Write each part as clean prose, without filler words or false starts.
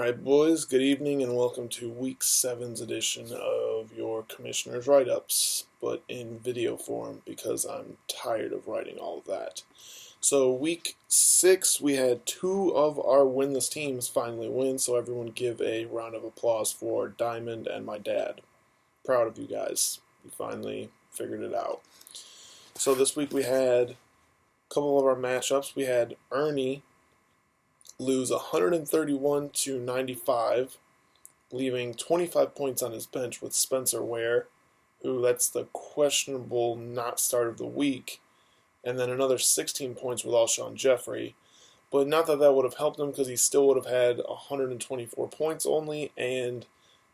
Alright, boys, good evening and welcome to Week 7's edition of your Commissioner's Write-Ups, but in video form because I'm tired of writing all of that. So, Week 6, we had two of our winless teams finally win, so everyone give a round of applause for Diamond and my dad. Proud of you guys. You finally figured it out. So, this week we had a couple of our matchups. We had Ernie lose 131 to 95, leaving 25 points on his bench with Spencer Ware, who that's the questionable not start of the week, and then another 16 points with Alshon Jeffrey. But not that that would have helped him because he still would have had 124 points only, and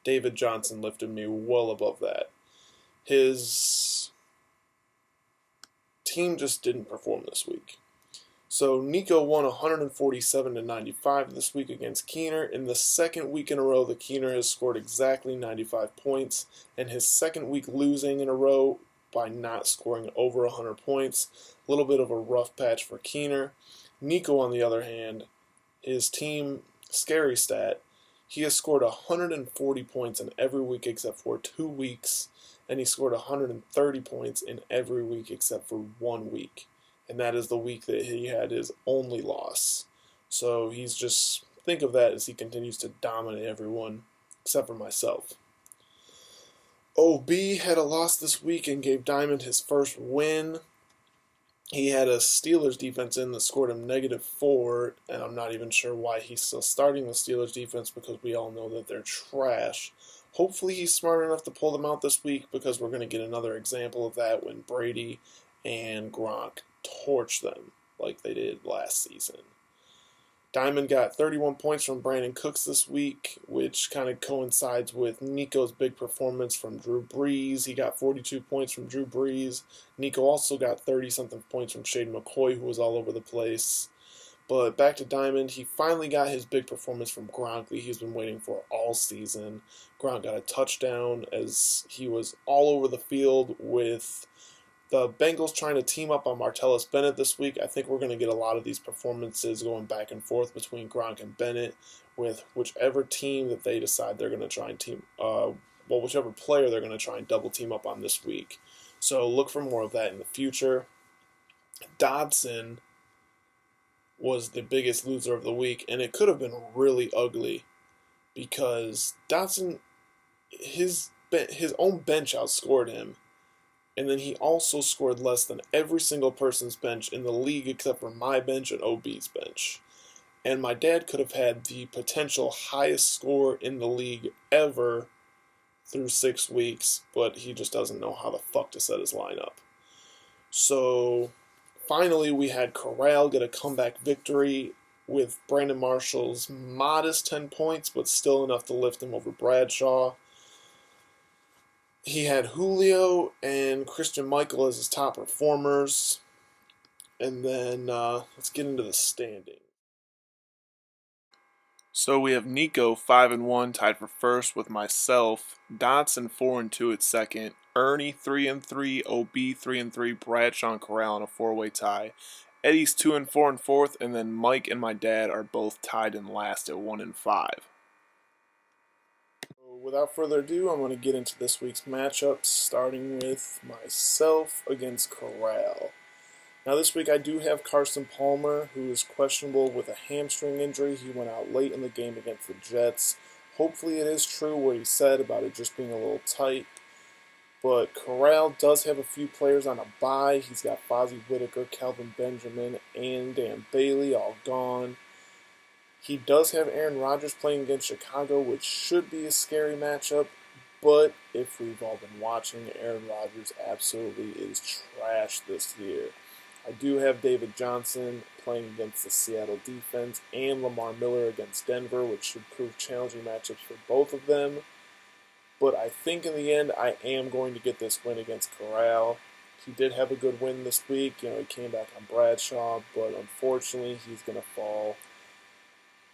David Johnson lifted me well above that. His team just didn't perform this week. So Nico won 147 to 95 this week against Keener. In the second week in a row that Keener has scored exactly 95 points, and his second week losing in a row by not scoring over 100 points. A little bit of a rough patch for Keener. Nico, on the other hand, his team, scary stat, he has scored 140 points in every week except for 2 weeks, and he scored 130 points in every week except for 1 week. And that is the week that he had his only loss. So he's just, think of that as he continues to dominate everyone, except for myself. OB had a loss this week and gave Diamond his first win. He had a Steelers defense in that scored him -4, and I'm not even sure why he's still starting the Steelers defense because we all know that they're trash. Hopefully he's smart enough to pull them out this week because we're going to get another example of that when Brady and Gronk torch them like they did last season. Diamond got 31 points from Brandon Cooks this week, which kind of coincides with Nico's big performance from Drew Brees. He got 42 points from Drew Brees. Nico also got 30-something points from Shade McCoy, who was all over the place. But back to Diamond, he finally got his big performance from Gronk that he's been waiting for all season. Gronk got a touchdown as he was all over the field with the Bengals trying to team up on Martellus Bennett this week. I think we're going to get a lot of these performances going back and forth between Gronk and Bennett with whichever team that they decide they're going to try and whichever player they're going to try and double team up on this week. So look for more of that in the future. Dodson was the biggest loser of the week, and it could have been really ugly because Dodson, his own bench outscored him. And then he also scored less than every single person's bench in the league except for my bench and OB's bench. And my dad could have had the potential highest score in the league ever through 6 weeks, but he just doesn't know how the fuck to set his lineup. So finally we had Corral get a comeback victory with Brandon Marshall's modest 10 points, but still enough to lift him over Bradshaw. He had Julio and Christian Michael as his top performers. And then let's get into the standing. So we have Nico 5-1 tied for first with myself, Dotson 4-2 at second, Ernie 3-3, OB 3-3, Bradshaw and Corral in a 4-way tie. Eddie's 2-4 in fourth, and then Mike and my dad are both tied in last at 1-5. Without further ado, I'm going to get into this week's matchups, starting with myself against Corral. Now this week I do have Carson Palmer, who is questionable with a hamstring injury. He went out late in the game against the Jets. Hopefully it is true what he said about it just being a little tight. But Corral does have a few players on a bye. He's got Fozzie Whitaker, Kelvin Benjamin, and Dan Bailey all gone. He does have Aaron Rodgers playing against Chicago, which should be a scary matchup. But if we've all been watching, Aaron Rodgers absolutely is trash this year. I do have David Johnson playing against the Seattle defense and Lamar Miller against Denver, which should prove challenging matchups for both of them. But I think in the end, I am going to get this win against Corral. He did have a good win this week. He came back on Bradshaw, but unfortunately, he's going to fall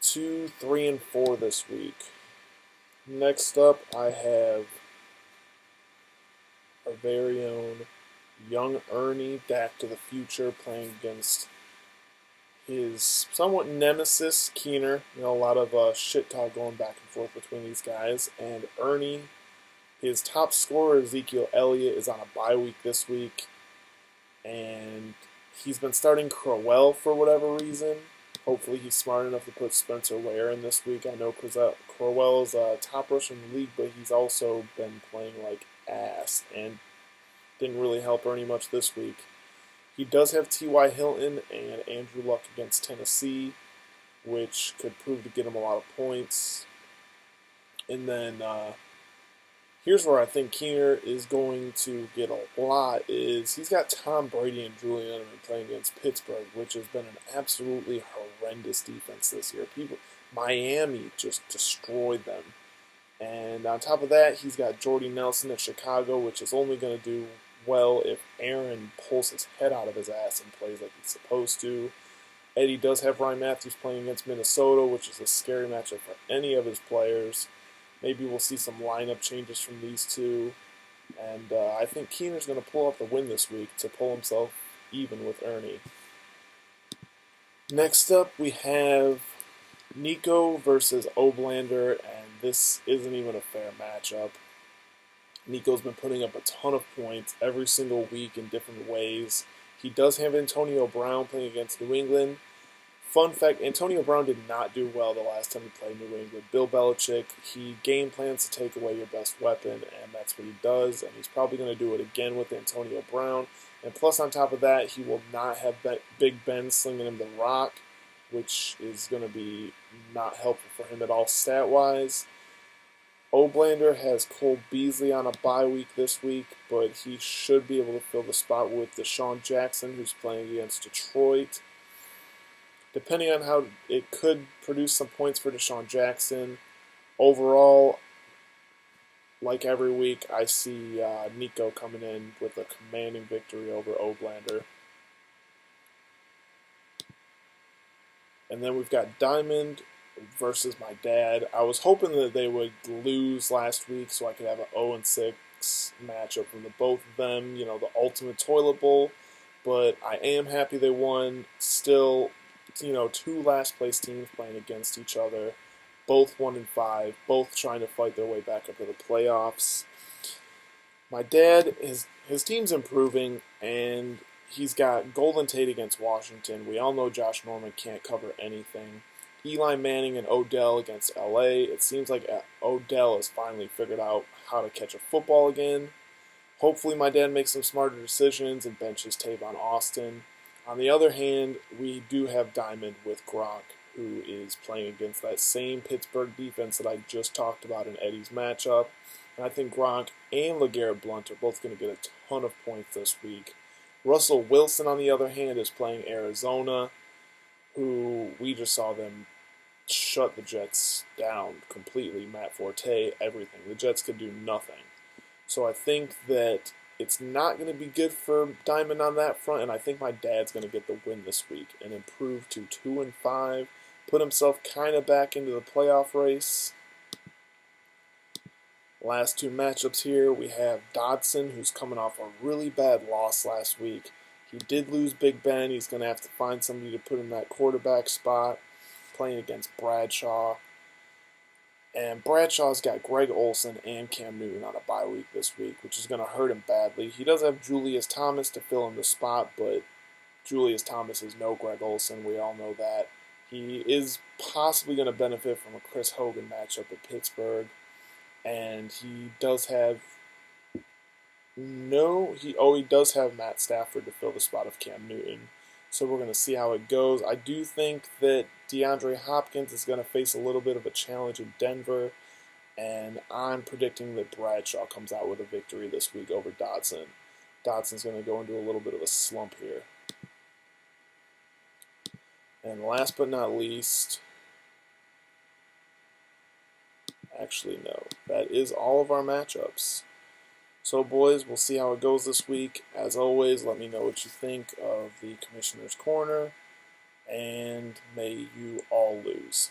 2, 3, and 4 this week. Next up, I have our very own young Ernie, back to the future, playing against his somewhat nemesis, Keener. A lot of shit talk going back and forth between these guys. And Ernie, his top scorer, Ezekiel Elliott, is on a bye week this week. And he's been starting Crowell for whatever reason. Hopefully he's smart enough to put Spencer Ware in this week. I know Crowell is a top rusher in the league, but he's also been playing like ass and didn't really help Ernie much this week. He does have T.Y. Hilton and Andrew Luck against Tennessee, which could prove to get him a lot of points. And then here's where I think Keener is going to get a lot is he's got Tom Brady and Julian Edelman playing against Pittsburgh, which has been an absolutely horrendous defense this year. Miami just destroyed them. And on top of that, he's got Jordy Nelson at Chicago, which is only going to do well if Aaron pulls his head out of his ass and plays like he's supposed to. Eddie does have Ryan Matthews playing against Minnesota, which is a scary matchup for any of his players. Maybe we'll see some lineup changes from these two. And I think Keener's going to pull up the win this week to pull himself even with Ernie. Next up, we have Nico versus Oblander, and this isn't even a fair matchup. Nico's been putting up a ton of points every single week in different ways. He does have Antonio Brown playing against New England. Fun fact, Antonio Brown did not do well the last time he played New England. Bill Belichick, he game plans to take away your best weapon, and that's what he does, and he's probably going to do it again with Antonio Brown. And plus, on top of that, he will not have Big Ben slinging him the rock, which is going to be not helpful for him at all stat-wise. Oblander has Cole Beasley on a bye week this week, but he should be able to fill the spot with Deshaun Jackson, who's playing against Detroit. Depending on how it could produce some points for Deshaun Jackson. Overall, like every week, I see Nico coming in with a commanding victory over Oblander. And then we've got Diamond versus my dad. I was hoping that they would lose last week so I could have an 0-6 matchup from the both of them, the ultimate toilet bowl. But I am happy they won. Still, two last place teams playing against each other, both 1-5, both trying to fight their way back up to the playoffs. My dad, his team's improving, and he's got Golden Tate against Washington. We all know Josh Norman can't cover anything. Eli Manning and Odell against LA. It seems like Odell has finally figured out how to catch a football again. Hopefully my dad makes some smarter decisions and benches Tavon Austin. On the other hand, we do have Diamond with Gronk, who is playing against that same Pittsburgh defense that I just talked about in Eddie's matchup. And I think Gronk and LeGarrette Blount are both going to get a ton of points this week. Russell Wilson, on the other hand, is playing Arizona, who we just saw them shut the Jets down completely. Matt Forte, everything. The Jets could do nothing. So I think that it's not going to be good for Diamond on that front, and I think my dad's going to get the win this week and improve to 2-5, put himself kind of back into the playoff race. Last two matchups here, we have Dodson, who's coming off a really bad loss last week. He did lose Big Ben. He's going to have to find somebody to put in that quarterback spot, playing against Bradshaw. And Bradshaw's got Greg Olsen and Cam Newton on a bye week this week, which is going to hurt him badly. He does have Julius Thomas to fill in the spot, but Julius Thomas is no Greg Olsen. We all know that. He is possibly going to benefit from a Chris Hogan matchup at Pittsburgh. And he does have he does have Matt Stafford to fill the spot of Cam Newton. So we're going to see how it goes. I do think that DeAndre Hopkins is going to face a little bit of a challenge in Denver, and I'm predicting that Bradshaw comes out with a victory this week over Dodson. Dodson's going to go into a little bit of a slump here. And last but not least, actually no, that is all of our matchups. So boys, we'll see how it goes this week. As always, let me know what you think of the Commissioner's Corner, and may you all lose.